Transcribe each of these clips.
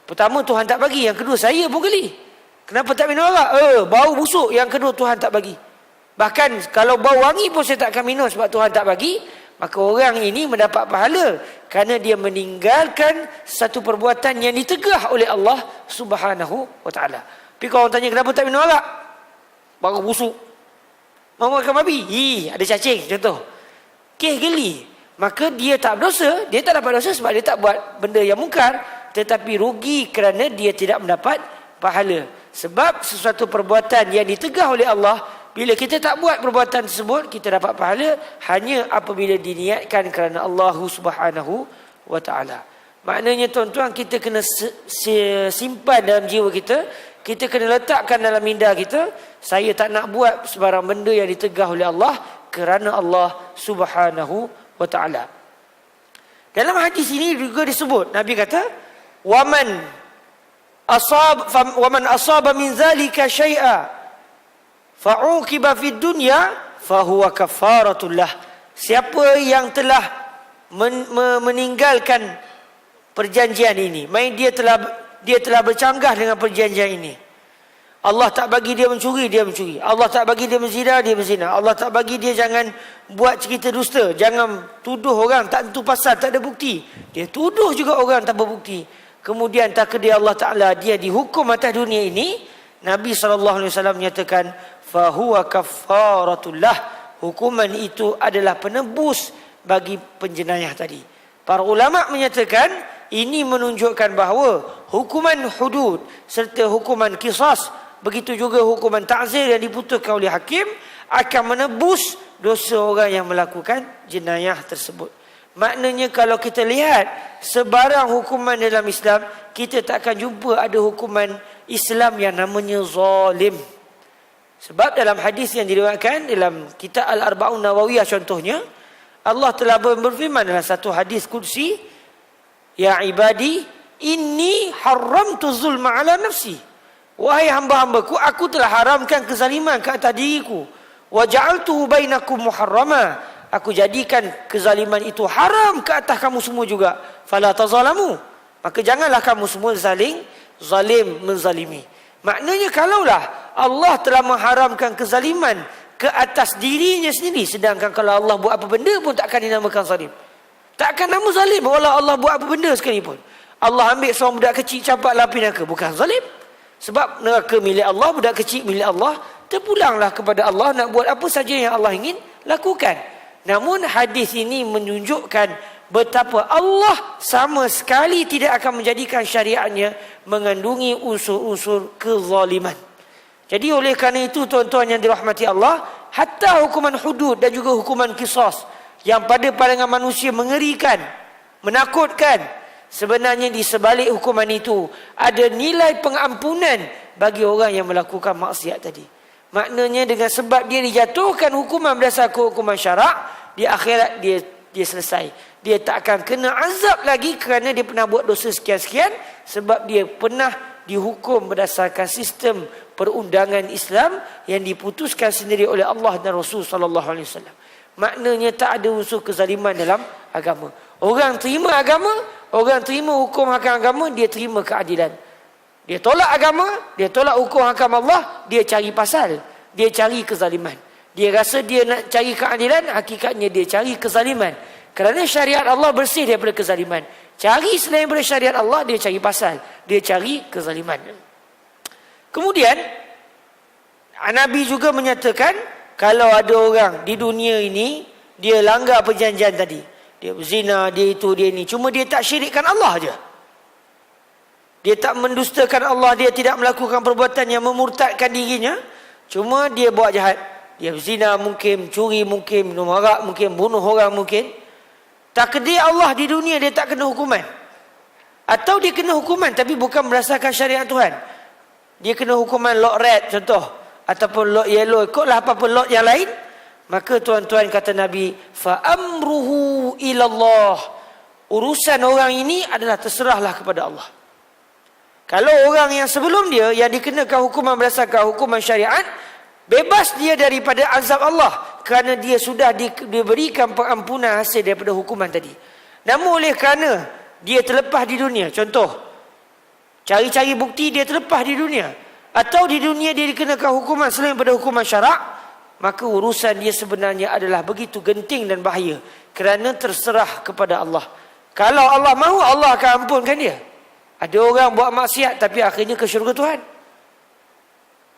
Pertama, Tuhan tak bagi. Yang kedua, saya pun geli. Kenapa tak minum arak? Bau busuk. Yang kedua, Tuhan tak bagi. Bahkan kalau bau wangi pun saya tak akan minum sebab Tuhan tak bagi. Maka orang ini mendapat pahala kerana dia meninggalkan satu perbuatan yang ditegah oleh Allah Subhanahu wa taala. Tapi kalau orang tanya kenapa tak minum arak? Bau busuk. Mau makan babi? Ada cacing contoh. Geli. Maka dia tak berdosa, dia tak dapat dosa sebab dia tak buat benda yang mungkar, tetapi rugi kerana dia tidak mendapat pahala. Sebab sesuatu perbuatan yang ditegah oleh Allah, bila kita tak buat perbuatan tersebut, kita dapat pahala hanya apabila diniatkan kerana Allah Subhanahu wa taala. Maknanya tuan-tuan, kita kena simpan dalam jiwa kita, kita kena letakkan dalam minda kita, saya tak nak buat sebarang benda yang ditegah oleh Allah kerana Allah Subhanahu wa taala. Dalam hadis ini juga disebut, Nabi kata, waman asaba min zalika syai'a fa'uqiba fid dunya fahuwa kafaratul lah. Siapa yang telah meninggalkan perjanjian ini, main dia telah bercanggah dengan perjanjian ini. Allah tak bagi dia mencuri, dia mencuri. Allah tak bagi dia berzina, dia berzina. Allah tak bagi dia jangan buat cerita dusta, jangan tuduh orang tak tentu pasal, tak ada bukti. Dia tuduh juga orang tak berbukti. Kemudian takdir Allah Ta'ala, dia dihukum atas dunia ini. Nabi SAW menyatakan, fahuwa kafaratullah. Hukuman itu adalah penebus bagi penjenayah tadi. Para ulama menyatakan, ini menunjukkan bahawa hukuman hudud serta hukuman qisas, begitu juga hukuman ta'zir yang diputuskan oleh hakim, akan menebus dosa orang yang melakukan jenayah tersebut. Maknanya kalau kita lihat sebarang hukuman dalam Islam, kita tak akan jumpa ada hukuman Islam yang namanya zalim. Sebab dalam hadis yang diriwayatkan dalam kitab Al-Arba'un Nawawiyah contohnya, Allah telah berfirman dalam satu hadis qudsi, ya ibadi, inni haramtu zulma ala nafsi. Wahai hamba-hambaku, aku telah haramkan kezaliman ke atas diriku. Wa ja'altuhu bainakum muharrama. Aku jadikan kezaliman itu haram ke atas kamu semua juga. Fala tazalamu. Maka janganlah kamu semua saling zalim menzalimi. Maknanya kalaulah Allah telah mengharamkan kezaliman ke atas dirinya sendiri, sedangkan kalau Allah buat apa benda pun tak akan dinamakan zalim. Tak akan nama zalim walau Allah buat apa benda sekalipun. Allah ambil seorang budak kecil campak api neraka, bukan zalim. Sebab neraka milik Allah, budak kecil milik Allah, terpulanglah kepada Allah nak buat apa saja yang Allah ingin lakukan. Namun hadis ini menunjukkan betapa Allah sama sekali tidak akan menjadikan syariatnya mengandungi unsur-unsur kezaliman. Jadi oleh kerana itu tuan-tuan yang dirahmati Allah, hatta hukuman hudud dan juga hukuman qisas yang pada pandangan manusia mengerikan, menakutkan, sebenarnya di sebalik hukuman itu ada nilai pengampunan bagi orang yang melakukan maksiat tadi. Maknanya dengan sebab dia dijatuhkan hukuman berdasarkan hukuman syarak, di akhirat dia selesai. Dia tak akan kena azab lagi kerana dia pernah buat dosa sekian-sekian, sebab dia pernah dihukum berdasarkan sistem perundangan Islam yang diputuskan sendiri oleh Allah dan Rasul sallallahu alaihi wasallam. Maknanya tak ada unsur kezaliman dalam agama. Orang terima agama, orang terima hukum hakam agama, dia terima keadilan. Dia tolak agama, dia tolak hukum hakam Allah, dia cari pasal, dia cari kezaliman. Dia rasa dia nak cari keadilan, hakikatnya dia cari kezaliman. Kerana syariat Allah bersih daripada kezaliman. Cari selain daripada syariat Allah, dia cari pasal, dia cari kezaliman. Kemudian Nabi juga menyatakan, kalau ada orang di dunia ini, dia langgar perjanjian tadi, dia berzina, dia itu, dia ini, cuma dia tak syirikkan Allah aja. Dia tak mendustakan Allah, dia tidak melakukan perbuatan yang memurtadkan dirinya, cuma dia buat jahat. Dia berzina mungkin, curi mungkin, minum arak mungkin, bunuh orang mungkin. Takdir Allah di dunia dia tak kena hukuman. Atau dia kena hukuman tapi bukan berdasarkan syariat Tuhan. Dia kena hukuman lot red contoh, ataupun lot yellow, ikutlah apa-apa lot yang lain. Maka tuan-tuan kata Nabi, fa amruhu ilallah. Urusan orang ini adalah terserahlah kepada Allah. Kalau orang yang sebelum dia yang dikenakan hukuman berdasarkan hukuman syariat, bebas dia daripada azab Allah kerana dia sudah diberikan pengampunan hasil daripada hukuman tadi. Namun oleh kerana dia terlepas di dunia, contoh Cari-cari bukti dia terlepas di dunia. Atau di dunia dia dikenakan hukuman selain daripada hukuman syarak, maka urusan dia sebenarnya adalah begitu genting dan bahaya. Kerana terserah kepada Allah. Kalau Allah mahu, Allah akan ampunkan dia. Ada orang buat maksiat tapi akhirnya ke syurga Tuhan.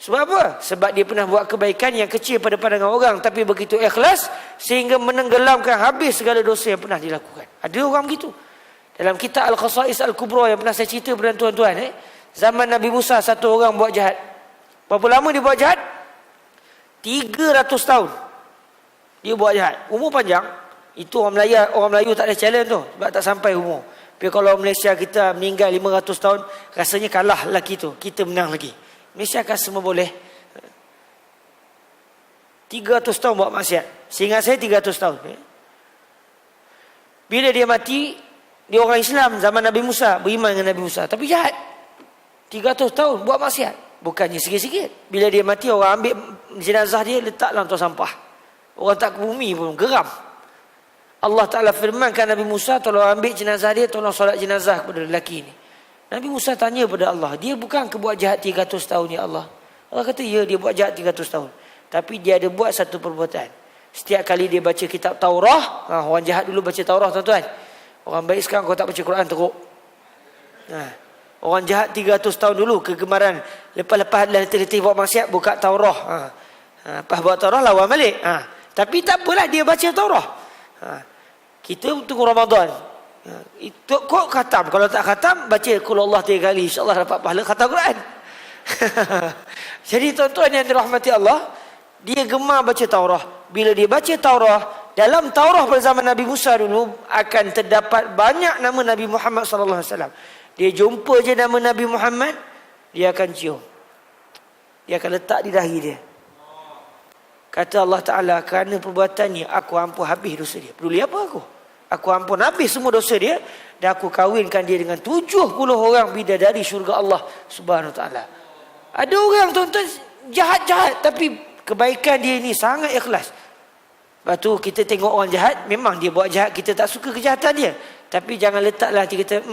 Sebab apa? Sebab dia pernah buat kebaikan yang kecil pada pandangan orang, tapi begitu ikhlas sehingga menenggelamkan habis segala dosa yang pernah dilakukan. Ada orang begitu. Dalam kitab Al-Khasa'is Al-Kubra yang pernah saya cerita kepada tuan-tuan, zaman Nabi Musa, satu orang buat jahat. Berapa lama dia buat jahat? 300 tahun. Dia buat jahat. Umur panjang. Itu orang Melayu tak ada challenge tu. Sebab tak sampai umur. Tapi kalau Malaysia kita meninggal 500 tahun, rasanya kalah lelaki tu. Kita menang lagi. Malaysia akan semua boleh. 300 tahun buat maksiat. Seingat saya 300 tahun. Bila dia mati, dia orang Islam zaman Nabi Musa, beriman dengan Nabi Musa. Tapi jahat. 300 tahun buat maksiat. Bukannya sikit-sikit. Bila dia mati, orang ambil jenazah dia, letak dalam tong sampah. Orang tak ke bumi pun, geram. Allah Ta'ala firmankan Nabi Musa, tolong ambil jenazah dia, tolong solat jenazah kepada lelaki ni. Nabi Musa tanya kepada Allah, dia bukan ke buat jahat 300 tahun ya Allah? Allah kata, ya, dia buat jahat 300 tahun. Tapi dia ada buat satu perbuatan. Setiap kali dia baca kitab Taurah, orang jahat dulu baca Taurah, tuan-tuan. Orang baik sekarang kau tak baca Quran teruk. Orang jahat 300 tahun dulu kegemaran. Lepas-lepas letih-letih buat maksiat, buka Taurah. Lepas buat Taurah, lawan balik. Tapi tak apalah, dia baca Taurah. Kita tunggu Ramadan. Itu kok khatam. Kalau tak khatam, baca Qul Allah 3 kali. InsyaAllah dapat pahala khatam Quran. Jadi tuan-tuan yang dirahmati Allah, dia gemar baca Taurah. Bila dia baca Taurah, dalam Taurah pada zaman Nabi Musa dulu akan terdapat banyak nama Nabi Muhammad SAW. Dia jumpa je nama Nabi Muhammad, dia akan cium. Dia akan letak di dahi dia. Kata Allah Ta'ala, kerana perbuatannya aku ampun habis dosa dia. Peduli apa aku? Aku ampun habis semua dosa dia, dan aku kahwinkan dia dengan 70 orang bidadari syurga Allah Subhanahu Wa Ta'ala. Ada orang tuan-tuan jahat-jahat, tapi kebaikan dia ni sangat ikhlas. Lepas tu kita tengok orang jahat, memang dia buat jahat, kita tak suka kejahatan dia. Tapi jangan letaklah hati kita,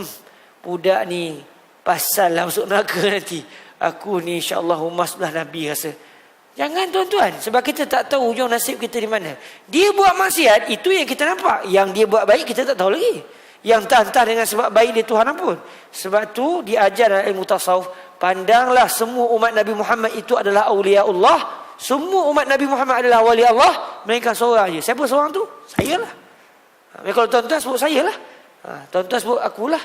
budak ni pasal lah masuk neraka nanti. Aku ni insyaAllah umat sebelah Nabi rasa. Jangan tuan-tuan, sebab kita tak tahu ujung nasib kita di mana. Dia buat maksiat, itu yang kita nampak. Yang dia buat baik, kita tak tahu lagi. Yang entah dengan sebab baik dia Tuhan ampun. Sebab tu diajar dalam ilmu tasawuf, pandanglah semua umat Nabi Muhammad itu adalah awliya Allah. Semua umat Nabi Muhammad adalah wali Allah. Mereka seorang je. Siapa seorang tu? Saya lah. Kalau tuan-tuan sebut saya lah. Tuan-tuan sebut akulah.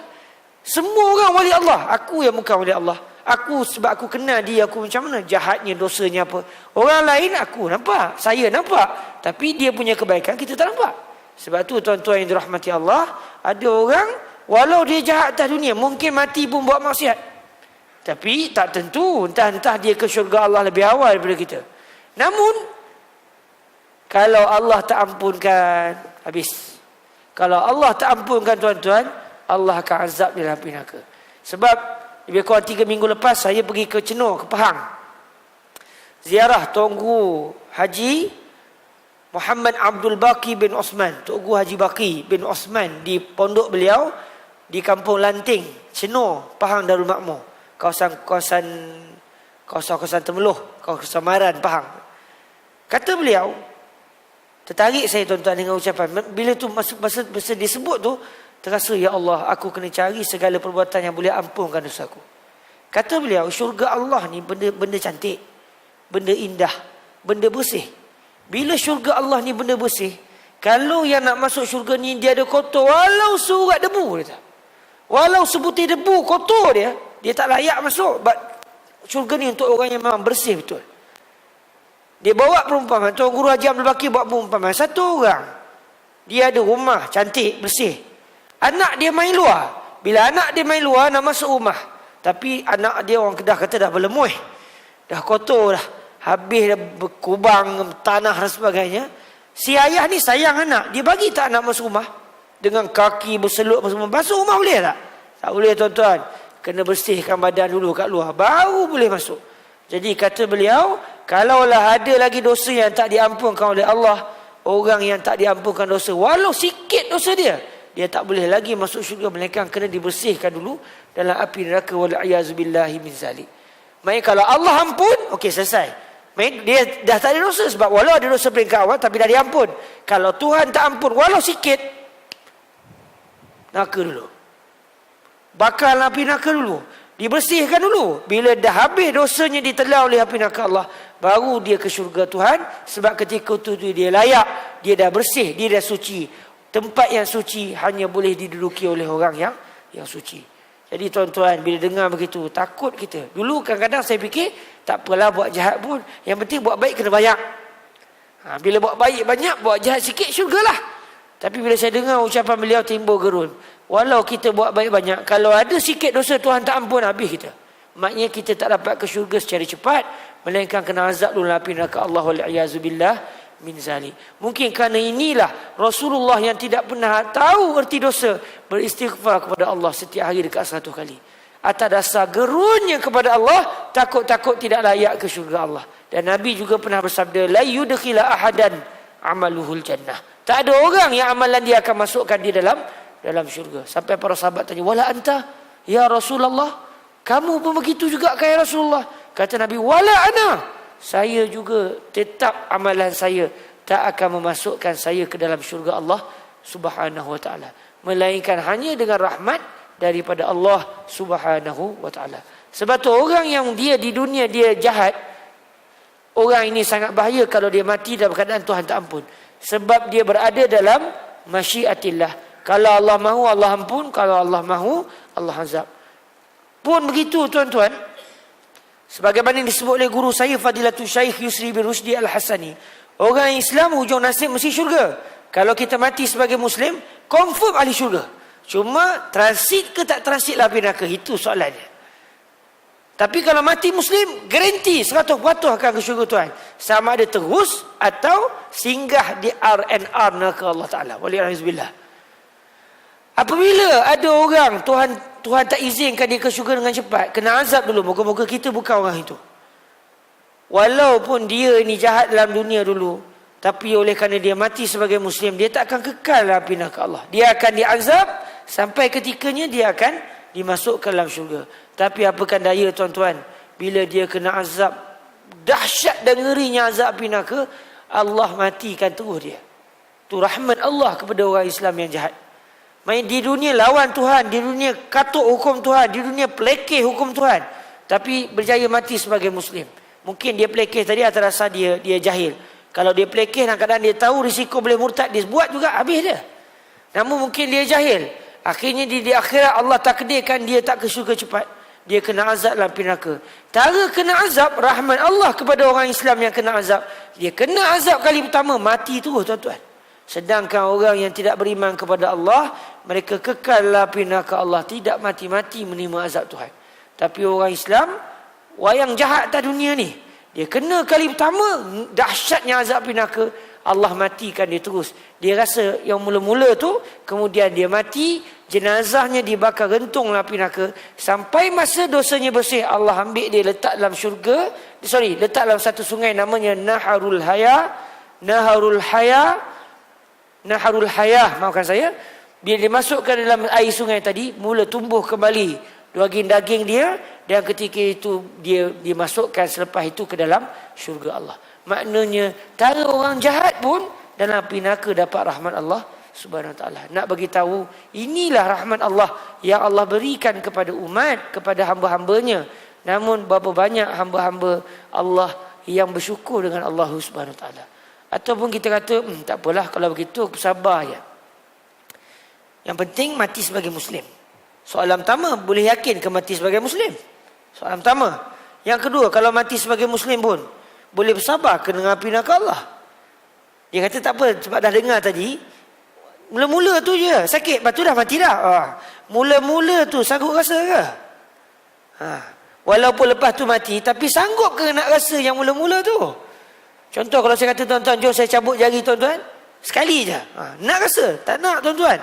Semua orang wali Allah. Aku yang bukan wali Allah. Aku sebab aku kenal dia, aku macam mana jahatnya, dosanya apa. Orang lain aku nampak, saya nampak, tapi dia punya kebaikan kita tak nampak. Sebab tu tuan-tuan yang dirahmati Allah, ada orang walau dia jahat atas dunia, mungkin mati pun buat maksiat, tapi tak tentu entah dia ke syurga Allah lebih awal daripada kita. Namun kalau Allah tak ampunkan, habis. Kalau Allah tak ampunkan tuan-tuan, Allah akan azab dalam api neraka. Sebab lebih kurang 3 minggu lepas saya pergi ke Cenor, ke Pahang. Ziarah Tuanku Haji Muhammad Abdul Baqi bin Osman. Tuanku Haji Baqi bin Osman di pondok beliau di Kampung Lanting, Cenor, Pahang Darul Makmur. Kawasan Temeloh, kawasan Maran, Pahang. Kata beliau, tertarik saya tuan-tuan dengan ucapan. Bila tu masa disebut tu, terasa, ya Allah, aku kena cari segala perbuatan yang boleh ampunkan dosaku. Kata beliau, syurga Allah ni benda cantik, benda indah, benda bersih. Bila syurga Allah ni benda bersih, kalau yang nak masuk syurga ni dia ada kotor, walau surat debu, dia tak. Walau sebutir debu kotor dia tak layak masuk. Syurga ni untuk orang yang memang bersih betul. Dia bawa perumpamaan, Tuan Guru Haji Abdul Baqi buat perumpamaan. Satu orang, dia ada rumah cantik, bersih. Anak dia main luar. Bila anak dia main luar, nak masuk rumah. Tapi anak dia, orang Kedah kata, dah berlemuih. Dah kotor dah. Habis dah berkubang, tanah dan sebagainya. Si ayah ni sayang anak. Dia bagi tak anak masuk rumah? Dengan kaki berseluk masuk rumah. Masuk rumah boleh tak? Tak boleh tuan-tuan. Kena bersihkan badan dulu kat luar. Baru boleh masuk. Jadi kata beliau, kalaulah ada lagi dosa yang tak diampunkan oleh Allah, orang yang tak diampunkan dosa, walau sikit dosa dia, dia tak boleh lagi masuk syurga, melainkan kena dibersihkan dulu dalam api neraka, wal iazubillahi min zalik. Maksudnya kalau Allah ampun, okey selesai. Maksudnya dia dah tak ada dosa, sebab walau ada dosa peringkat awal tapi dah diampun. Kalau Tuhan tak ampun walau sikit, neraka dulu. Bakal api neraka dulu, dibersihkan dulu. Bila dah habis dosanya ditelan oleh api neraka Allah, baru dia ke syurga Tuhan. Sebab ketika itu dia layak, dia dah bersih, dia dah suci. Tempat yang suci hanya boleh diduduki oleh orang yang suci. Jadi tuan-tuan, bila dengar begitu, takut kita. Dulu kadang-kadang saya fikir, tak apalah buat jahat pun, yang penting buat baik kena banyak. Bila buat baik banyak, buat jahat sikit, syurgalah. Tapi bila saya dengar ucapan beliau, timbul gerun. Walau kita buat baik banyak, kalau ada sikit dosa Tuhan tak ampun, habis kita. Maknanya kita tak dapat ke syurga secara cepat, melainkan kena azab dulu api neraka Allah, wal iazubillah min zalik. Mungkin kerana inilah Rasulullah yang tidak pernah tahu erti dosa, beristighfar kepada Allah setiap hari dekat 100 kali. Atas dasar gerunnya kepada Allah, takut-takut tidak layak ke syurga Allah. Dan Nabi juga pernah bersabda, la yudkhila ahadan amaluhul jannah. Tak ada orang yang amalan dia akan masukkan dia dalam syurga. Sampai para sahabat tanya, wala anta ya Rasulullah, kamu pun begitu juga kan ya Rasulullah? Kata Nabi, wala ana, saya juga tetap amalan saya tak akan memasukkan saya ke dalam syurga Allah Subhanahu wa taala, melainkan hanya dengan rahmat daripada Allah Subhanahu wa taala. Sebab tu orang yang dia di dunia dia jahat, orang ini sangat bahaya kalau dia mati dalam keadaan Tuhan tak ampun. Sebab dia berada dalam masyiatillah. Kalau Allah mahu, Allah ampun. Kalau Allah mahu, Allah azab. Pun begitu tuan-tuan. Sebagaimana disebut oleh guru saya, Fadilatul Syekh Yusri bin Rusdi Al-Hasani. Orang Islam hujung nasib mesti syurga. Kalau kita mati sebagai Muslim, confirm ahli syurga. Cuma transit ke tak transit lah api neraka. Itu soalannya. Tapi kalau mati Muslim, garanti 100% akan ke syurga Tuhan. Sama ada terus atau singgah di R&R neraka Allah Ta'ala. Waliyahzubillah. Apabila ada orang Tuhan tak izinkan dia ke syurga dengan cepat, kena azab dulu. Moga-moga kita bukan orang itu. Walaupun dia ni jahat dalam dunia dulu, tapi oleh kerana dia mati sebagai Muslim, dia tak akan kekal dalam api neraka Allah. Dia akan diazab sampai ketikanya dia akan dimasukkan dalam syurga. Tapi apakan daya tuan-tuan, bila dia kena azab dahsyat dan ngerinya azab api neraka, Allah matikan terus dia. Itu rahmat Allah kepada orang Islam yang jahat. Main di dunia lawan Tuhan, di dunia katuk hukum Tuhan, di dunia pelekeh hukum Tuhan, tapi berjaya mati sebagai Muslim. Mungkin dia pelekeh tadi atas rasa dia jahil. Kalau dia pelekeh dan kadang dia tahu risiko boleh murtad, dia buat juga, habis dia. Namun mungkin dia jahil. Akhirnya di akhirat Allah takdirkan dia tak ke syurga cepat. Dia kena azab dalam api neraka. Cara kena azab, rahmat Allah kepada orang Islam yang kena azab. Dia kena azab kali pertama, mati terus tuan-tuan. Sedangkan orang yang tidak beriman kepada Allah, mereka kekal dalam api neraka Allah, tidak mati-mati menerima azab Tuhan. Tapi orang Islam, wayang jahat atas dunia ni, dia kena kali pertama, dahsyatnya azab api neraka, Allah matikan dia terus. Dia rasa yang mula-mula tu, kemudian dia mati, jenazahnya dibakar rentung dalam api neraka, sampai masa dosanya bersih, Allah ambil dia letak dalam syurga, letak dalam satu sungai namanya Naharul Hayah, maafkan saya. Bila dimasukkan dalam air sungai tadi, mula tumbuh kembali daging-daging dia, dan ketika itu dia dimasukkan selepas itu ke dalam syurga Allah. Maknanya cara orang jahat pun dalam api neraka dapat rahmat Allah Subhanahu wa taala. Nak bagi tahu, inilah rahmat Allah yang Allah berikan kepada umat, kepada hamba-hambanya. Namun berapa banyak hamba-hamba Allah yang bersyukur dengan Allah Subhanahu wa taala. Ataupun kita kata, tak apalah kalau begitu aku sabar je. Yang penting mati sebagai Muslim. Soalan pertama, boleh yakin ke mati sebagai Muslim? Soalan pertama. Yang kedua, kalau mati sebagai Muslim pun boleh bersabar ke dengan api neraka Allah? Dia kata tak apa, sebab dah dengar tadi, mula-mula tu je sakit, lepas tu dah mati dah. Mula-mula tu sanggup rasa ke? Walaupun lepas tu mati, tapi sanggup ke nak rasa yang mula-mula tu? Contoh kalau saya kata, tuan-tuan, jom saya cabut jari tuan-tuan, sekali je. Nak rasa? Tak nak tuan-tuan.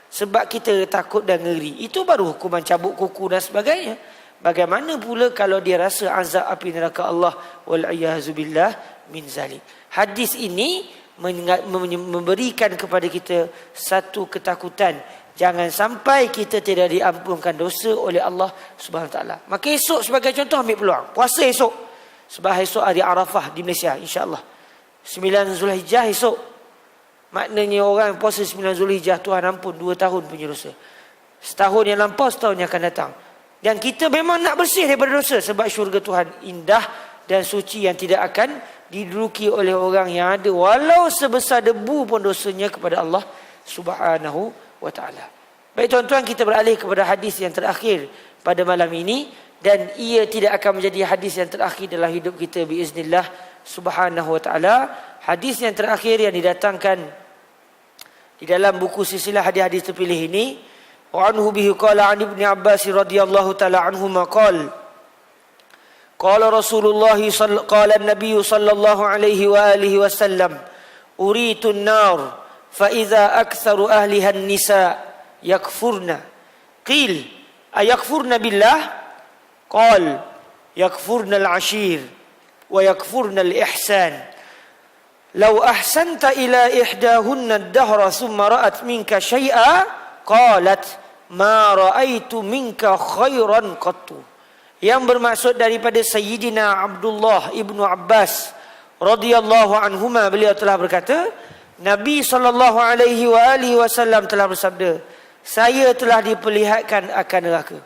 Sebab kita takut dan ngeri. Itu baru hukuman cabut kuku dan sebagainya. Bagaimana pula kalau dia rasa azab api neraka Allah, wal iazubillah min zalik. Hadis ini memberikan kepada kita satu ketakutan. Jangan sampai kita tidak diampunkan dosa oleh Allah Subhanahu Wa Taala. Maka esok sebagai contoh ambil peluang. Puasa esok. Sebab esok hari Arafah di Malaysia, insya-Allah. 9 Zulhijjah esok. Maknanya orang puasa 9 Zulhijjah, Tuhan ampun 2 tahun punya dosa. Setahun yang lampau, setahun yang akan datang. Dan kita memang nak bersih daripada dosa. Sebab syurga Tuhan indah dan suci yang tidak akan diduduki oleh orang yang ada walau sebesar debu pun dosanya kepada Allah Subhanahu wa ta'ala. Baik tuan-tuan, kita beralih kepada hadis yang terakhir pada malam ini. Dan ia tidak akan menjadi hadis yang terakhir dalam hidup kita biiznillah Subhanahu wa ta'ala. Hadis yang terakhir yang didatangkan di dalam buku silsilah hadis-hadis terpilih ini. Wa anhu bihi qala an Ibnu Abbas radhiyallahu ta'ala anhuma qala qala Rasulullah qala an-nabiy sallallahu alaihi wa alihi wasallam uritu an-nar fa idza aktsaru ahliha an-nisa yakfurna qil ayakfurna billah qal yakfurna al-ashir wa yakfurna al-ihsan law ahsanta ila ihdahunna ad-dahra thumma ra'at minka shay'a qalat ma ra'aitu minka khairan qattu. Yang bermaksud daripada Sayyidina Abdullah ibnu Abbas radhiyallahu anhuma, beliau telah berkata, Nabi SAW telah bersabda, saya telah diperlihatkan akan neraka.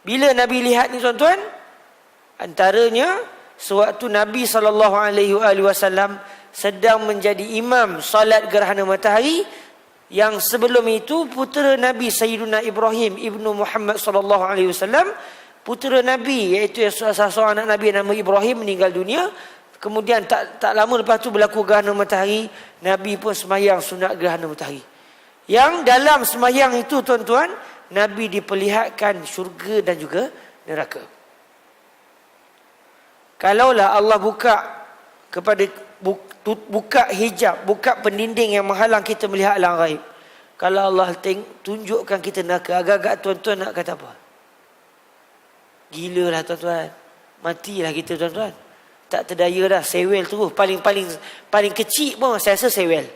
Bila Nabi lihat ni tuan-tuan? Antaranya sewaktu Nabi SAW sedang menjadi imam salat gerhana matahari. Yang sebelum itu putera Nabi Sayyidina Ibrahim ibnu Muhammad SAW, putera Nabi, iaitu salah seorang anak Nabi nama Ibrahim, meninggal dunia. Kemudian tak lama lepas tu berlaku gerhana matahari, Nabi pun sembahyang sunat gerhana matahari. Yang dalam sembahyang itu tuan-tuan, Nabi diperlihatkan syurga dan juga neraka. Kalaulah Allah buka hijab, buka pendinding yang menghalang kita melihat alam ghaib. Kalau Allah tunjukkan kita neraka, agak-agak tuan-tuan nak kata apa? Gila lah tuan-tuan. Matilah kita tuan-tuan. Tak terdaya dah, sewel terus. Paling kecil pun saya rasa sewel.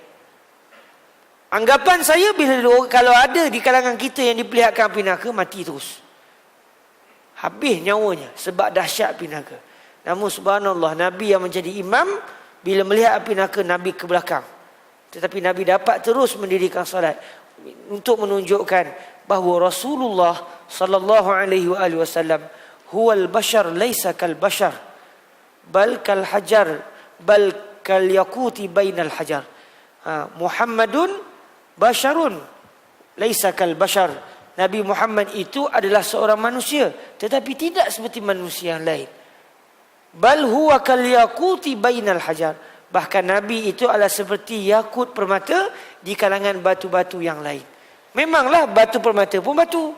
Anggapan saya kalau ada di kalangan kita yang diperlihatkan api neraka, mati terus. Habis nyawanya sebab dahsyat api neraka. Namun subhanallah, Nabi yang menjadi imam, bila melihat api neraka, Nabi ke belakang. Tetapi Nabi dapat terus mendirikan salat untuk menunjukkan bahawa Rasulullah sallallahu alaihi wasallam huwal bashar laisa kal bashar bal kal hajar bal kal yaquti bainal hajar. Muhammadun basharun laisa kal bashar. Nabi Muhammad itu adalah seorang manusia, tetapi tidak seperti manusia yang lain. Bal huwa kal yaquti bainal hajar. Bahkan Nabi itu adalah seperti yakut permata di kalangan batu-batu yang lain. Memanglah batu permata pun batu,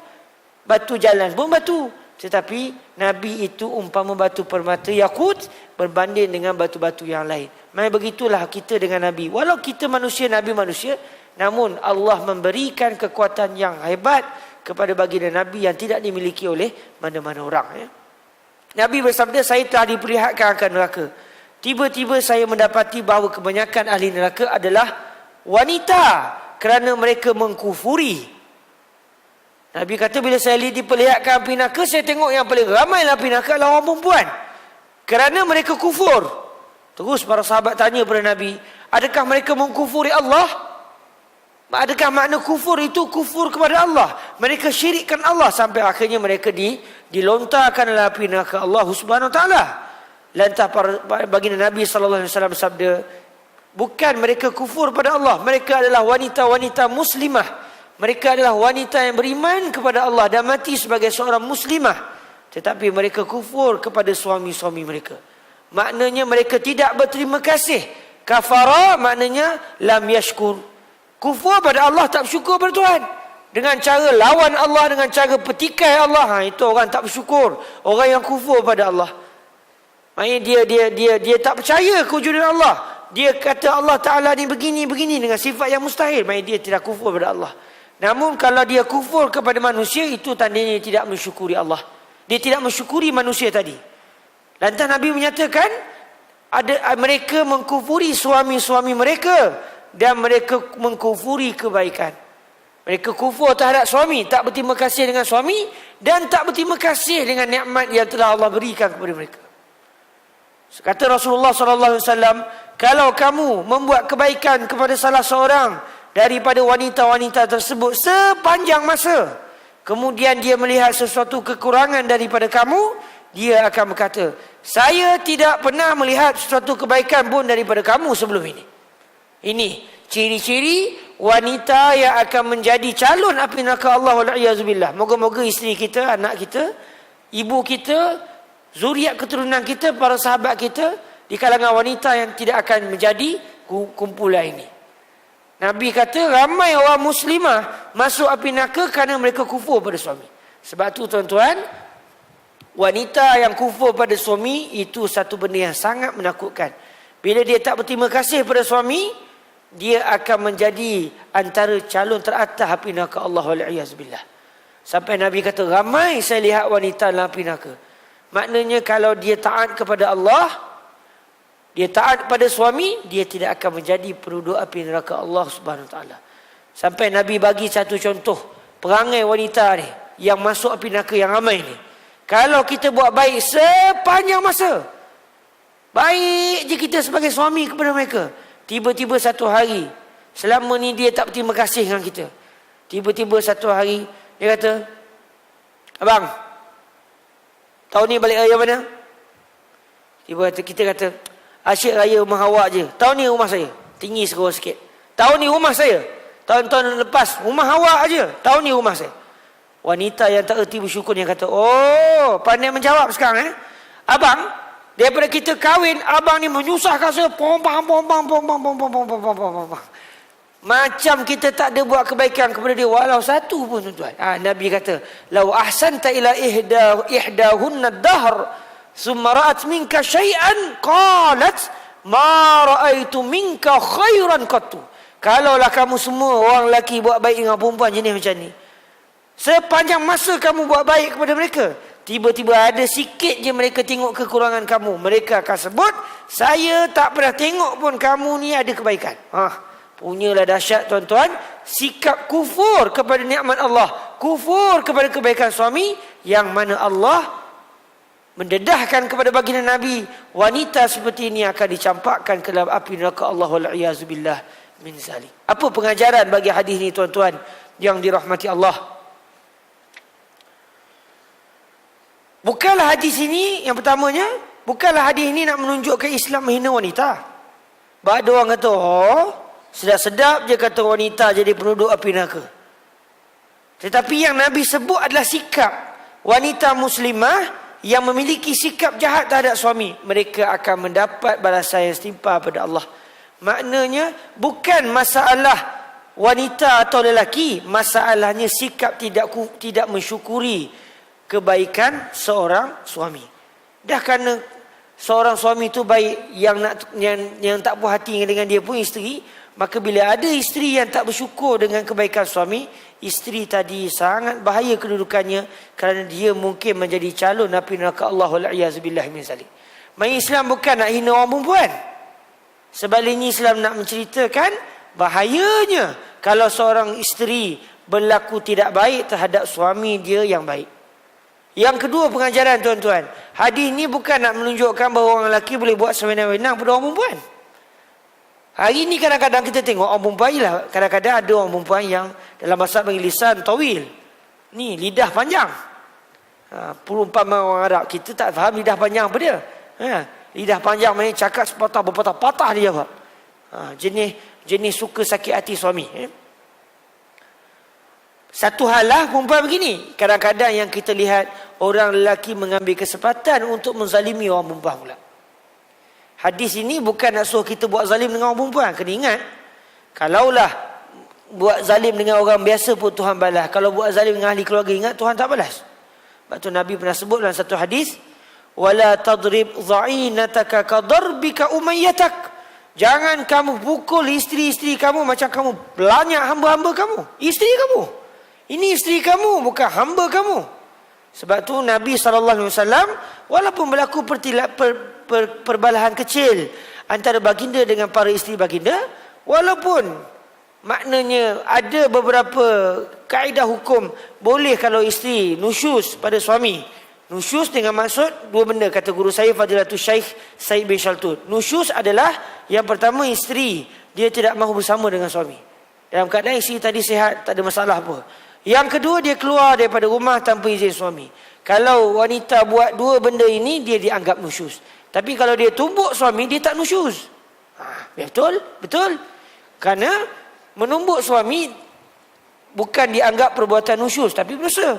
batu jalan pun batu, tetapi Nabi itu umpama batu permata yakut berbanding dengan batu-batu yang lain. Maka begitulah kita dengan Nabi. Walau kita manusia, Nabi manusia, namun Allah memberikan kekuatan yang hebat kepada baginda Nabi yang tidak dimiliki oleh mana-mana orang, ya. Nabi bersabda, saya telah diperlihatkan akan neraka. Tiba-tiba saya mendapati bahawa kebanyakan ahli neraka adalah wanita kerana mereka mengkufuri. Nabi kata, bila saya diperlihatkan api neraka, saya tengok yang paling ramai api neraka adalah orang perempuan. Kerana mereka kufur. Terus para sahabat tanya kepada Nabi, adakah mereka mengkufuri Allah? Adakah makna kufur itu kufur kepada Allah? Mereka syirikkan Allah sampai akhirnya mereka dilontarkan dalam api neraka Allah Subhanahu Wa Taala. Lantas baginda Nabi sallallahu alaihi wasallam bersabda, bukan mereka kufur pada Allah, mereka adalah wanita-wanita muslimah. Mereka adalah wanita yang beriman kepada Allah dan mati sebagai seorang muslimah, tetapi mereka kufur kepada suami-suami mereka. Maknanya mereka tidak berterima kasih. Kafara maknanya lam yashkur. Kufur pada Allah, tak bersyukur pada Tuhan. Dengan cara lawan Allah, dengan cara petikai Allah, itu orang tak bersyukur. Orang yang kufur pada Allah. Maknanya dia tak percaya kewujudan Allah. Dia kata Allah Ta'ala ni begini dengan sifat yang mustahil. Maknanya dia tidak kufur pada Allah. Namun kalau dia kufur kepada manusia, itu tandanya dia tidak mensyukuri Allah. Dia tidak mensyukuri manusia tadi. Lantas Nabi menyatakan, mereka mengkufuri suami-suami mereka dan mereka mengkufuri kebaikan. Mereka kufur terhadap suami, tak berterima kasih dengan suami dan tak berterima kasih dengan nikmat yang telah Allah berikan kepada mereka. Kata Rasulullah sallallahu alaihi wasallam, kalau kamu membuat kebaikan kepada salah seorang daripada wanita-wanita tersebut sepanjang masa, kemudian dia melihat sesuatu kekurangan daripada kamu, dia akan berkata, saya tidak pernah melihat sesuatu kebaikan pun daripada kamu sebelum ini. Ini ciri-ciri wanita yang akan menjadi calon api neraka Allah wal-iyazubillah. Moga-moga isteri kita, anak kita, ibu kita, zuriat keturunan kita, para sahabat kita di kalangan wanita yang tidak akan menjadi kumpulan ini. Nabi kata ramai orang muslimah masuk api neraka kerana mereka kufur pada suami. Sebab tu tuan-tuan, wanita yang kufur pada suami itu satu benda yang sangat menakutkan. Bila dia tak berterima kasih pada suami, dia akan menjadi antara calon teratas api neraka Allah wal-iyazubillah. Sampai Nabi kata ramai saya lihat wanita dalam api neraka. Maknanya kalau dia taat kepada Allah, dia taat pada suami, dia tidak akan menjadi penduduk api neraka Allah Subhanahu Wa Taala. Sampai Nabi bagi satu contoh perangai wanita ni yang masuk api neraka yang ramai ni. Kalau kita buat baik sepanjang masa, baik je kita sebagai suami kepada mereka, tiba-tiba satu hari, selama ni dia tak berterima kasih dengan kita, tiba-tiba satu hari dia kata, abang, tahun ni balik raya mana? Tiba kita kata, asyik raya rumah awak je. Tahun ni rumah saya. Tinggi sekarang sikit. Tahun ni rumah saya. Tahun-tahun lepas rumah awak je. Tahun ni rumah saya. Wanita yang tak erti bersyukur yang kata, oh, pandai menjawab sekarang abang, daripada kita kahwin, abang ni menyusahkan saya. Macam kita tak ada buat kebaikan kepada dia walau satu pun, tuan-tuan. Nabi kata, lau ahsanta ila ihdahunna ad-dahr thumma ra'at minka syai'an qalat ma ra'aitu minka khairan qattu. Kalaulah kamu semua orang lelaki buat baik dengan perempuan jenis macam ni, sepanjang masa kamu buat baik kepada mereka, tiba-tiba ada sikit je mereka tengok kekurangan kamu, mereka akan sebut, saya tak pernah tengok pun kamu ni ada kebaikan. Punyalah dahsyat tuan-tuan, sikap kufur kepada nikmat Allah, kufur kepada kebaikan suami, yang mana Allah mendedahkan kepada baginda Nabi, wanita seperti ini akan dicampakkan ke dalam api neraka Allah wal-iyazubillah min zalik. Apa pengajaran bagi hadis ini tuan-tuan yang dirahmati Allah? Bukanlah hadis ini, yang pertamanya, bukanlah hadis ini nak menunjukkan Islam menghina wanita. Ada orang kata, oh, sedap-sedap je kata wanita jadi penduduk api neraka. Tetapi yang Nabi sebut adalah sikap wanita muslimah yang memiliki sikap jahat terhadap suami. Mereka akan mendapat balasan yang setimpal pada Allah. Maknanya bukan masalah wanita atau lelaki, masalahnya sikap tidak mensyukuri kebaikan seorang suami. Dah kerana seorang suami itu baik, yang tak puas hati dengan dia pun isteri, maka bila ada isteri yang tak bersyukur dengan kebaikan suami, isteri tadi sangat bahaya kedudukannya, kerana dia mungkin menjadi calon api neraka Allah wal-iyazubillah min zalik. Main Islam bukan nak hina orang perempuan. Sebaliknya Islam nak menceritakan bahayanya kalau seorang isteri berlaku tidak baik terhadap suami dia yang baik. Yang kedua pengajaran tuan-tuan, hadis ni bukan nak menunjukkan bahawa orang lelaki boleh buat sewenang-wenang pada orang perempuan. Hari ni kadang-kadang kita tengok orang perempuan je lah. Kadang-kadang ada orang perempuan yang dalam bahasa panggil lisan tawil. Ni lidah panjang. Perumpamaan orang Arab, kita tak faham lidah panjang apa dia. Lidah panjang main cakap sepatah berpatah-patah dia jawab. Jenis suka sakit hati suami. Satu hal lah perempuan begini. Kadang-kadang yang kita lihat orang lelaki mengambil kesempatan untuk menzalimi orang perempuan pula. Hadis ini bukan nak suruh kita buat zalim dengan orang perempuan. Kena ingat, kalaulah buat zalim dengan orang biasa pun Tuhan balas. Kalau buat zalim dengan ahli keluarga, ingat Tuhan tak balas. Sebab tu Nabi pernah sebut dalam satu hadis, wala tadrib dha'inataka kadarbika umayyatak. Jangan kamu pukul isteri-isteri kamu macam kamu banyak hamba-hamba kamu. Isteri kamu. Ini isteri kamu, bukan hamba kamu. Sebab tu Nabi SAW walaupun berlaku perbalahan kecil antara baginda dengan para isteri baginda, walaupun maknanya ada beberapa kaedah hukum boleh kalau isteri nusyuz pada suami. Nusyuz dengan maksud dua benda, kata guru saya Fadilatul Syekh Said bin Shaltut. Nusyuz adalah yang pertama, isteri dia tidak mahu bersama dengan suami. Dalam keadaan isteri tadi sihat, tak ada masalah apa. Yang kedua, dia keluar daripada rumah tanpa izin suami. Kalau wanita buat dua benda ini, dia dianggap nusyuz. Tapi kalau dia tumbuk suami, dia tak nusyuz. Betul? Betul. Kerana menumbuk suami bukan dianggap perbuatan nusyuz, tapi berdosa.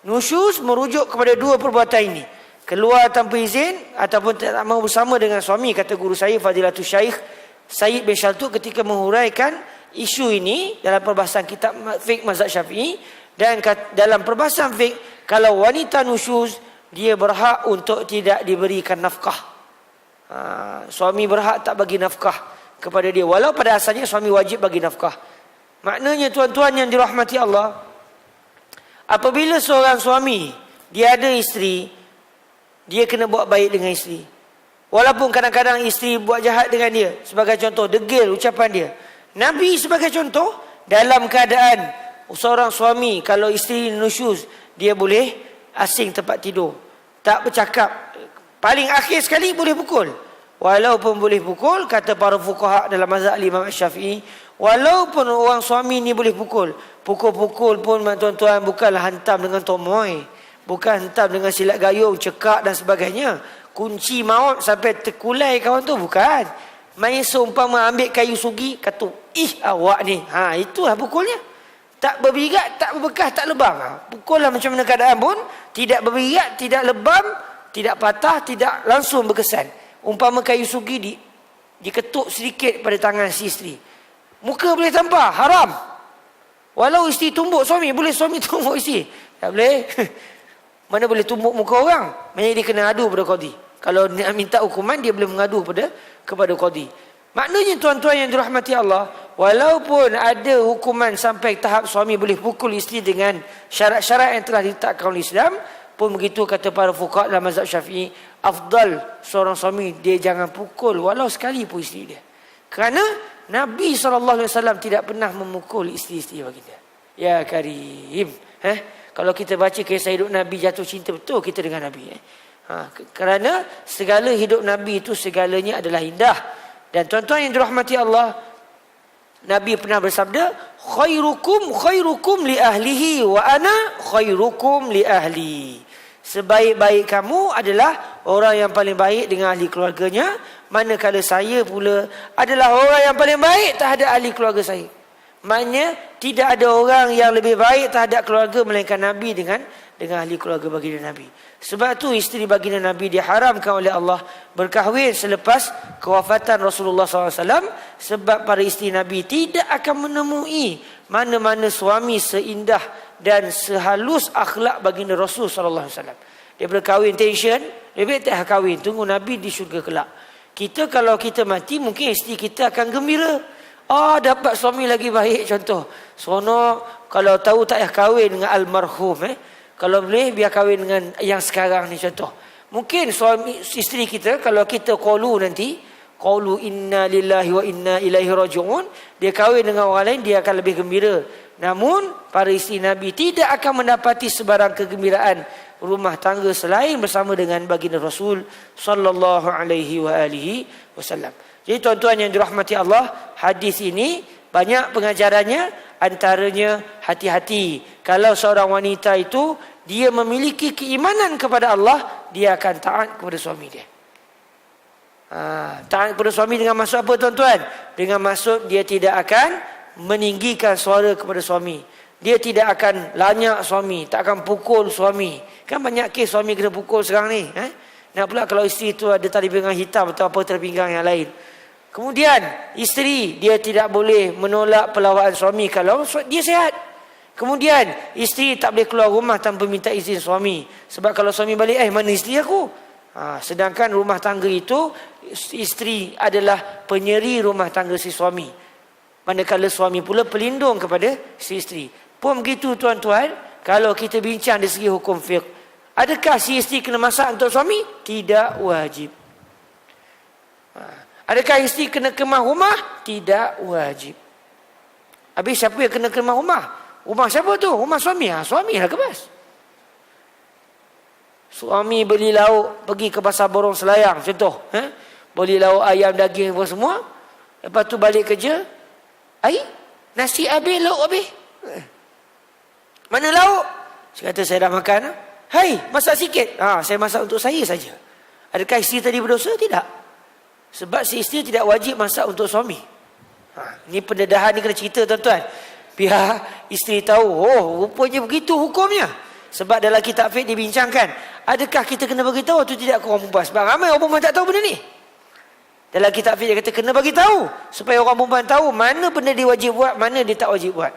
Nusyuz merujuk kepada dua perbuatan ini. Keluar tanpa izin ataupun tak mahu bersama dengan suami, kata guru saya Fadilatul Syekh Said bin Shaltut ketika menghuraikan isu ini dalam perbahasan kitab fiqh mazhab Syafi'i. Dan dalam perbahasan fiqh, kalau wanita nusyuz, dia berhak untuk tidak diberikan nafkah. Suami berhak tak bagi nafkah kepada dia, walau pada asalnya suami wajib bagi nafkah. Maknanya tuan-tuan yang dirahmati Allah, apabila seorang suami dia ada isteri, dia kena buat baik dengan isteri. Walaupun kadang-kadang isteri buat jahat dengan dia. Sebagai contoh, degil ucapan dia. Nabi sebagai contoh, dalam keadaan seorang suami kalau isteri nusyuz, dia boleh asing tempat tidur, tak bercakap. Paling akhir sekali boleh pukul. Walaupun boleh pukul, kata para fuqaha dalam mazhab Imam Syafi'i, walaupun orang suami ni boleh pukul, pukul-pukul pun tuan-tuan bukanlah hantam dengan tomoy, bukan hantam dengan silat gayung, cekak dan sebagainya, kunci maut sampai terkulai kawan tu, bukan. Main seumpama ambil kayu sugi, katuk, awak ni, itulah pukulnya. Tak berbirat, tak berbekas, tak lebam. Pukullah macam mana keadaan pun, tidak berbirat, tidak lebam, tidak patah, tidak langsung berkesan. Umpama kayu sugi diketuk sedikit pada tangan si isteri, muka boleh tampar, haram. Walau isteri tumbuk suami, boleh suami tumbuk isteri? Tak boleh. Mana boleh tumbuk muka orang? Maknanya dia kena adu pada qadi. Kalau nak minta hukuman, dia boleh mengadu kepada qadi. Maknanya tuan-tuan yang dirahmati Allah, walaupun ada hukuman sampai tahap suami boleh pukul isteri dengan syarat-syarat yang telah ditetapkan oleh Islam, pun begitu kata para fuqaha dalam mazhab Syafi'i, afdal seorang suami dia jangan pukul walau sekali pun isteri dia. Kerana Nabi SAW tidak pernah memukul isteri-isteri baginda. Ya Karim. Kalau kita baca kisah hidup Nabi, jatuh cinta betul kita dengan Nabi. Kerana segala hidup Nabi itu segalanya adalah indah. Dan tuan-tuan yang dirahmati Allah, Nabi pernah bersabda, khairukum li ahlihi wa ana khairukum li ahli. Sebaik-baik kamu adalah orang yang paling baik dengan ahli keluarganya, manakala saya pula adalah orang yang paling baik terhadap ahli keluarga saya. Maknanya tidak ada orang yang lebih baik terhadap keluarga melainkan Nabi dengan ahli keluarga baginda Nabi. Sebab tu isteri baginda Nabi diharamkan oleh Allah berkahwin selepas kewafatan Rasulullah SAW. Sebab para isteri Nabi tidak akan menemui mana-mana suami seindah dan sehalus akhlak baginda Rasul SAW. Dia berkahwin tension, lebih tak kahwin, tunggu Nabi di syurga kelak. Kita kalau kita mati, mungkin isteri kita akan gembira. Dapat suami lagi baik, contoh. Seronok kalau tahu tak payah kahwin dengan almarhum. Kalau boleh biar kahwin dengan yang sekarang ni, contoh. Mungkin suami isteri kita, kalau kita qalu nanti, qalu inna lillahi wa inna ilaihi raji'un, dia kahwin dengan orang lain, dia akan lebih gembira. Namun para isteri Nabi tidak akan mendapati sebarang kegembiraan rumah tangga selain bersama dengan baginda Rasul sallallahu alaihi wa alihi wasallam. Jadi tuan-tuan yang dirahmati Allah, hadis ini banyak pengajarannya, antaranya hati-hati. Kalau seorang wanita itu dia memiliki keimanan kepada Allah, dia akan taat kepada suami dia. Taat kepada suami dengan maksud apa tuan-tuan? Dengan maksud dia tidak akan meninggikan suara kepada suami. Dia tidak akan lanyak suami, tak akan pukul suami. Kan banyak kes suami kena pukul sekarang ni. Nak pula kalau isteri itu ada tali pinggang hitam atau apa tali pinggang yang lain. Kemudian isteri dia tidak boleh menolak pelawaan suami kalau dia sihat. Kemudian isteri tak boleh keluar rumah tanpa minta izin suami. Sebab kalau suami balik, mana isteri aku? Sedangkan rumah tangga itu, isteri adalah penyeri rumah tangga si suami. Manakala suami pula pelindung kepada si isteri. Pun begitu tuan-tuan, kalau kita bincang dari segi hukum fiqh, Adakah si isteri kena masak untuk suami? Tidak wajib. Adakah isteri kena kemah rumah? Tidak wajib. Habis siapa yang kena kemah rumah? Rumah siapa tu? Rumah suami. Suami lah kemas. Suami beli lauk, pergi ke pasar Borong Selayang contoh. Beli lauk ayam, daging apa semua. Lepas tu balik kerja. Nasi habis, lauk habis. Mana lauk? Saya kata saya dah makan. Hai, masak sikit. Saya masak untuk saya saja. Adakah isteri tadi berdosa? Tidak. Sebab si isteri tidak wajib masak untuk suami. Ini pendedahan ni kena cerita tuan-tuan. Biar isteri tahu, rupanya begitu hukumnya. Sebab dalam kitab fiqh dibincangkan, adakah kita kena bagi tahu atau tidak ke orang perempuan? Sebab ramai orang perempuan tak tahu benda ni. Dalam kitab fiqh dia kata kena bagi tahu supaya orang perempuan tahu mana benda dia wajib buat, mana dia tak wajib buat.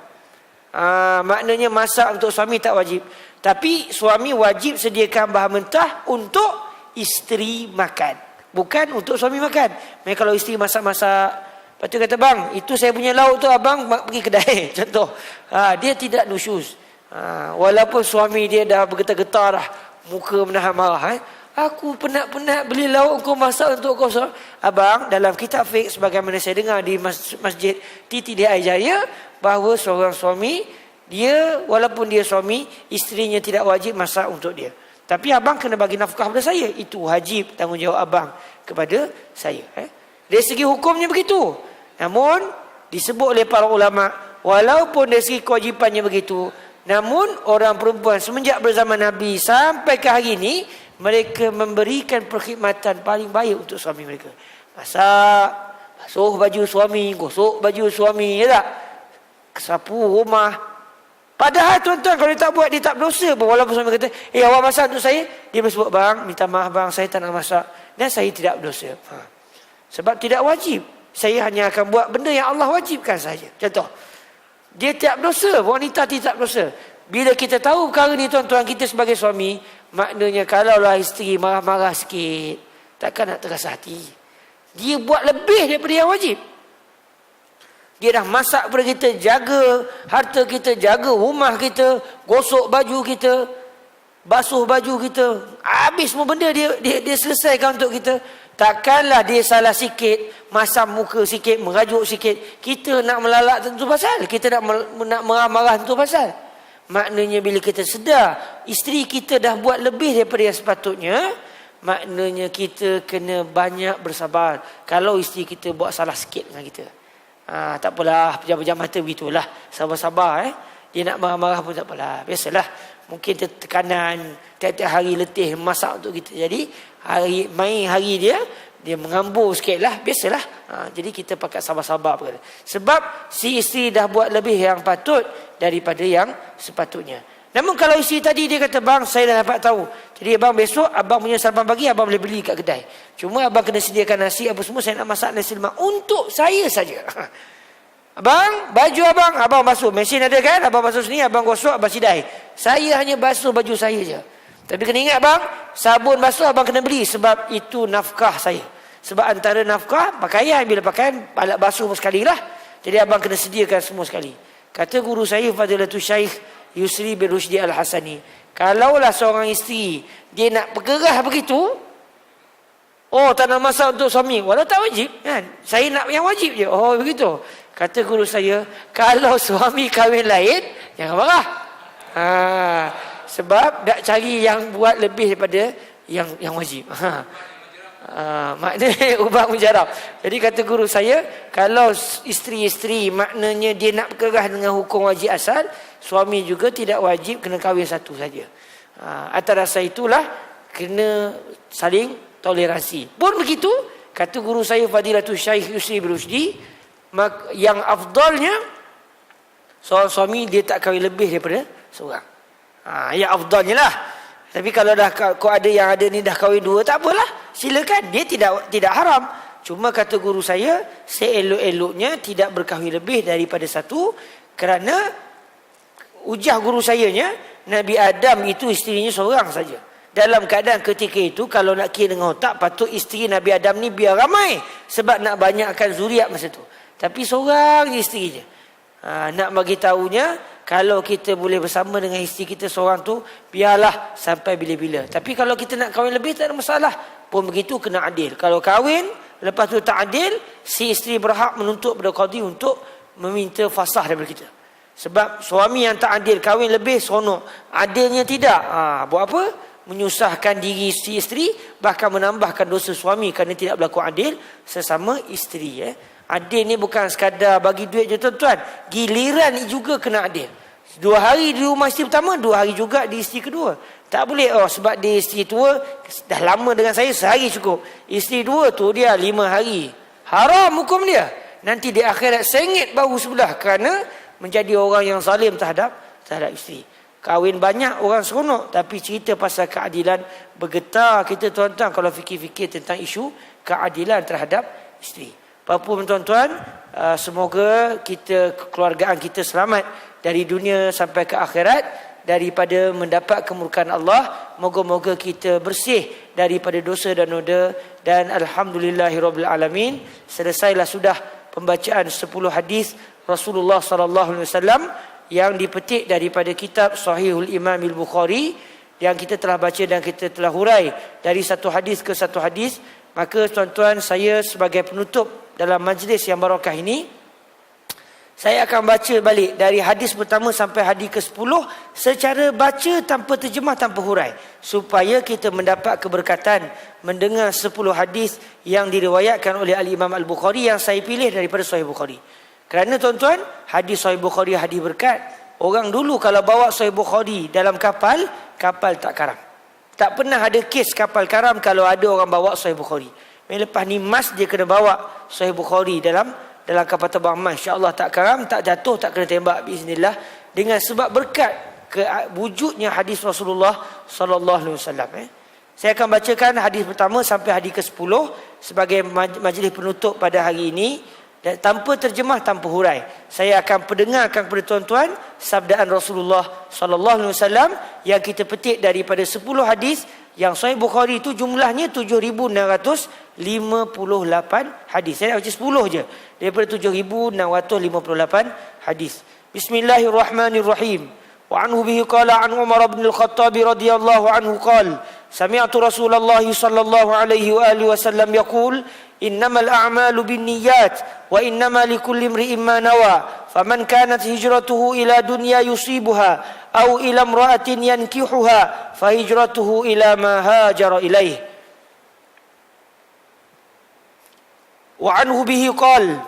Maknanya masak untuk suami tak wajib. Tapi suami wajib sediakan bahan mentah untuk isteri makan. Bukan untuk suami makan. Mereka kalau isteri masak-masak, lepas tu kata, bang, itu saya punya lauk tu abang pergi kedai. Contoh. Dia tidak nusyuz. Walaupun suami dia dah bergetar-getar dah. Muka menahan marah. Aku penat-penat beli lauk kau masak untuk kau. Abang, dalam kitab fiqh sebagaimana saya dengar di masjid TTDI Jaya, bahawa seorang suami, dia walaupun dia suami, isterinya tidak wajib masak untuk dia. Tapi abang kena bagi nafkah pada saya. Itu wajib tanggungjawab abang kepada saya. Dari segi hukumnya begitu. Namun disebut oleh para ulama, walaupun dari segi kewajipannya begitu, namun orang perempuan semenjak berzama Nabi sampai ke hari ini, mereka memberikan perkhidmatan paling baik untuk suami mereka. Masak, basuh baju suami, gosok baju suami, ya tak? Sapu rumah. Padahal tuan-tuan kalau dia tak buat, dia tak berdosa pun. Walaupun suami kata, awak masak untuk saya, dia bersebut, bang, minta maaf bang, saya tak nak masak. Dan saya tidak berdosa. Sebab tidak wajib. Saya hanya akan buat benda yang Allah wajibkan saja. Contoh, dia tak berdosa, wanita tidak berdosa. Bila kita tahu perkara ni tuan-tuan, kita sebagai suami, maknanya kalaulah isteri marah-marah sikit, takkan nak terasa hati. Dia buat lebih daripada yang wajib. Dia dah masak kepada kita, jaga harta kita, jaga rumah kita, gosok baju kita, basuh baju kita. Habis semua benda dia selesaikan untuk kita. Takkanlah dia salah sikit, masam muka sikit, merajuk sikit, kita nak melalak tentu pasal, kita nak marah-marah tentu pasal. Maknanya bila kita sedar isteri kita dah buat lebih daripada yang sepatutnya, maknanya kita kena banyak bersabar. Kalau isteri kita buat salah sikit dengan kita, tak apalah, pejam-pejam mata begitulah, sabar-sabar. Dia nak marah-marah pun tak apalah, biasalah. Mungkin tekanan, tiap-tiap hari letih masak untuk kita, jadi hari dia mengambur sikit lah, biasalah. Jadi kita pakai sabar-sabar. Sebab si isteri dah buat lebih yang patut daripada yang sepatutnya. Namun kalau isteri tadi dia kata, bang, saya dah dapat tahu, jadi abang besok abang punya sarapan pagi abang boleh beli kat kedai. Cuma abang kena sediakan nasi apa semua, saya nak masak nasi lemak untuk saya saja. Abang, baju abang basuh, mesin ada kan, abang basuh sini, abang gosok, abang sidai. Saya hanya basuh baju saya je. Tapi kena ingat bang, sabun basuh abang kena beli, sebab itu nafkah saya. Sebab antara nafkah, pakaian, bila pakaian, alat basuh sekali lah. Jadi abang kena sediakan semua sekali. Kata guru saya, Fadilatul Syaikh Yusri bin Rushdi Al-Hasani, kalaulah seorang isteri dia nak bergerah begitu, tak nak masak untuk suami, walau tak wajib kan, saya nak yang wajib je, begitu. Kata guru saya, kalau suami kahwin lain, jangan marah. Sebab nak cari yang buat lebih daripada yang wajib. Maknanya ubah mujarab. Jadi kata guru saya, kalau isteri-isteri maknanya dia nak berkerah dengan hukum wajib asal, suami juga tidak wajib kena kahwin satu saja. Atas rasa itulah kena saling toleransi. Pun begitu, kata guru saya Fadilatul Syaikh Yusri bin Rushdi, yang afdalnya seorang suami dia tak kahwin lebih daripada seorang. Yang afdalnya lah. Tapi kalau dah kau ada yang ada ni dah kahwin dua, tak apalah, silakan, dia tidak haram. Cuma kata guru saya, seelok-eloknya tidak berkahwin lebih daripada satu, kerana ujah guru sayanya, Nabi Adam itu isterinya seorang saja. Dalam keadaan ketika itu, kalau nak kira dengan otak, patut isteri Nabi Adam ni biar ramai, sebab nak banyakkan zuriat masa tu. Tapi seorang je isteri je. Nak bagi tahunya, kalau kita boleh bersama dengan isteri kita seorang tu, biarlah sampai bila-bila. Tapi kalau kita nak kahwin lebih, tak ada masalah. Pun begitu, kena adil. Kalau kahwin, lepas tu tak adil, si isteri berhak menuntut pada qadi untuk meminta fasah daripada kita. Sebab suami yang tak adil kahwin lebih seronok, adilnya tidak. Buat apa? Menyusahkan diri si isteri, bahkan menambahkan dosa suami kerana tidak berlaku adil sesama isteri. Adil ni bukan sekadar bagi duit je tuan-tuan. Giliran ni juga kena adil. 2 hari di rumah isteri pertama, 2 hari juga di isteri kedua. Tak boleh, sebab dia isteri tua dah lama dengan saya, sehari cukup. Isteri dua tu dia 5 hari. Haram hukum dia. Nanti di akhirat sengit bahu sebelah kerana menjadi orang yang zalim terhadap isteri. Kahwin banyak orang seronok, tapi cerita pasal keadilan bergetar kita tuan-tuan kalau fikir-fikir tentang isu keadilan terhadap isteri. Apa-apa tuan-tuan, semoga kekeluargaan kita selamat dari dunia sampai ke akhirat daripada mendapat kemurkaan Allah. Moga-moga kita bersih daripada dosa dan noda. Dan alhamdulillahirabbil alamin, selesailah sudah pembacaan 10 hadis Rasulullah sallallahu alaihi wasallam yang dipetik daripada kitab Sahihul Imam Al-Bukhari yang kita telah baca dan kita telah hurai dari satu hadis ke satu hadis. Maka tuan-tuan, saya sebagai penutup dalam majlis yang barakah ini, saya akan baca balik dari hadis pertama sampai hadis ke-10 secara baca tanpa terjemah, tanpa hurai, supaya kita mendapat keberkatan mendengar 10 hadis yang diriwayatkan oleh Al-Imam Al-Bukhari yang saya pilih daripada Sahih Bukhari. Kerana tuan-tuan, hadis Sahih Bukhari hadis berkat. Orang dulu kalau bawa Sahih Bukhari dalam kapal tak karam. Tak pernah ada kes kapal karam kalau ada orang bawa Sahih Bukhari. Lepas ni mas dia kena bawa Sahih Bukhari dalam kapal terbang mas. InsyaAllah tak karam, tak jatuh, tak kena tembak biiznillah. Dengan sebab berkat wujudnya hadis Rasulullah sallallahu alaihi wasallam. Saya akan bacakan hadis pertama sampai hadis ke-10 sebagai majlis penutup pada hari ini. Dan tanpa terjemah, tanpa hurai, saya akan pendengarkan kepada tuan-tuan sabdaan Rasulullah sallallahu alaihi wasallam yang kita petik daripada 10 hadis yang Sahih Bukhari itu jumlahnya 7,658 hadis. Saya nak baca 10 je daripada 7,658 hadis. Bismillahirrahmanirrahim. Wa anhu bihi qala an Umar bin Al-Khattab radhiyallahu anhu qala sami'tu Rasulullah sallallahu alaihi wa alihi wasallam yaqul innamal a'malu binniyat wa innama likulli imri'in ma nawa faman kanat hijratuhu ila dunya yusibuha aw ila imra'atin yankihuha fa hijratuhu ila ma hajara ilaih. Wa anhu bihi qala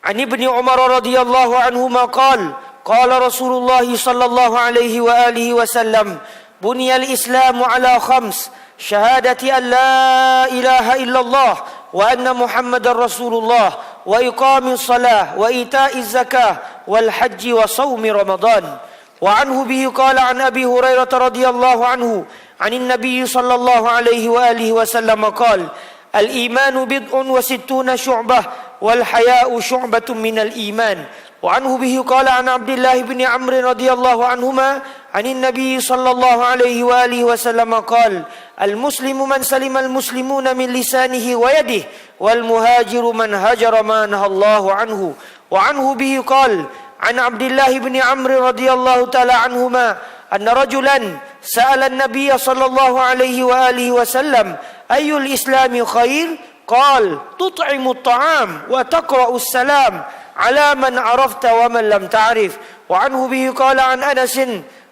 an ibni Umar radhiyallahu anhuma qala Rasulullah sallallahu alaihi wa alihi wasallam buniyal islamu ala khams syahadati an la ilaha illallah wa anna muhammadar rasulullah wa iqamis salah wa ita'iz zakah wal hajji wa sawmi ramadan. Wa anhu bihi qala an Abi Hurairah radhiyallahu anhu anin nabiy sallallahu alaihi wa alihi wasallam qala al imanu bid'un wa sittuna syu'bah wal haya'u syu'batun minal iman. وعنه به قال عن عبد الله بن عمرو رضي الله عنهما عن النبي صلى الله عليه وآله وسلم قال المسلم من سلم المسلمون من لسانه ويده والمهاجر من هجر ما نهى الله عنه. وعنه به قال عن عبد الله بن عمرو رضي الله تعالى عنهما أن رجلا سأل النبي صلى الله عليه وآله وسلم أي الإسلام خير قال تطعم الطعام وتقرأ السلام على من عرفت ومن لم تعرف. وعنه به قال عن أنس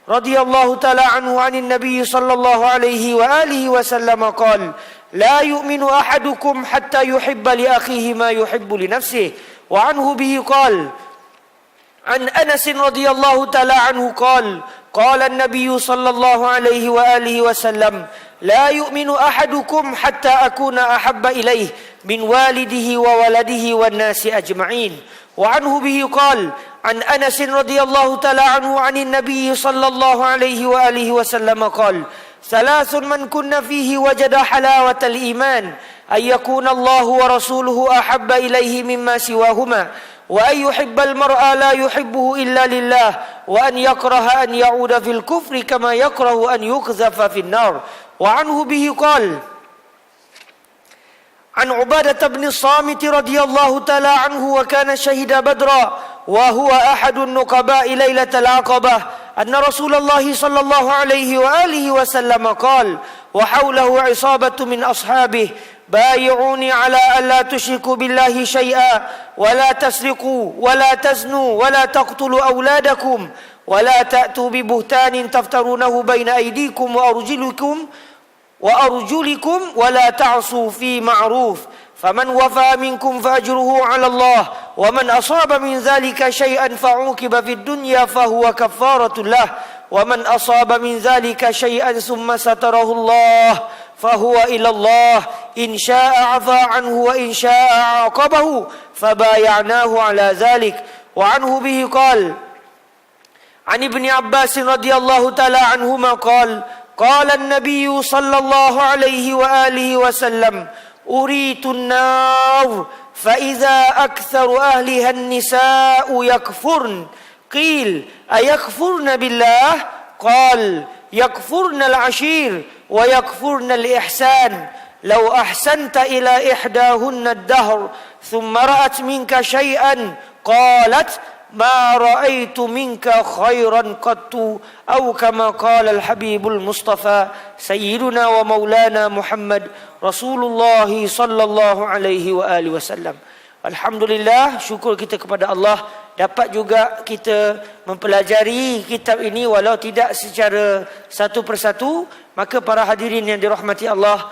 رضي الله تعالى عنه عن النبي صلى الله عليه وآله وسلم قال لا يؤمن أحدكم حتى يحب لأخيه ما يحب لنفسه. وعنه به قال عن أنس رضي الله تعالى عنه قال النبي صلى الله عليه وآله وسلم لا يؤمن أحدكم حتى أكون أحب إليه من والده وولده والناس أجمعين. وعنه به قال عن أنس رضي الله تعالى عنه عن النبي صلى الله عليه وآله وسلم قال ثلاث من كن فيه وجد حلاوة الإيمان أن يكون الله ورسوله أحب إليه مما سواهما وأن يحب المرء لا يحبه إلا لله وأن يكره أن يعود في الكفر كما يكره أن يقذف في النار. وعنه به قال عن عبادة بن الصامت رضي الله تعالى عنه وكان شهد بدرا وهو أحد النقباء ليلة العقبة أن رسول الله صلى الله عليه وآله وسلم قال وحوله عصابة من أصحابه بايعوني على ألا تشركوا بالله شيئا ولا تسرقوا ولا تزنوا ولا تقتلوا أولادكم ولا تأتوا ببهتان تفترونه بين أيديكم وأرجلكم ولا تعصوا في معروف فمن وفى منكم فأجره على الله ومن أصاب من ذلك شيئا فعوقب في الدنيا فهو كفارة له ومن أصاب من ذلك شيئا ثم ستره الله فهو إلى الله إن شاء عفا عنه وإن شاء عاقبه فبايعناه على ذلك. وعنه به قال عن ابن عباس رضي الله تعالى عنهما قال قال النبي صلى الله عليه وآله وسلم أريت النار فإذا أكثر أهلها النساء يكفرن قيل أيكفرن بالله قال يكفرن العشير ويكفرن الإحسان لو أحسنت إلى إحداهن الدهر ثم رأت منك شيئا قالت ما رأيت منك خيرا قط أو كما قال الحبيب المصطفى سيدنا ومولانا محمد رسول الله صلى الله عليه وآله وسلم. Alhamdulillah, syukur kita kepada Allah dapat juga kita mempelajari kitab ini walau tidak secara satu persatu. Maka para hadirin yang dirahmati Allah,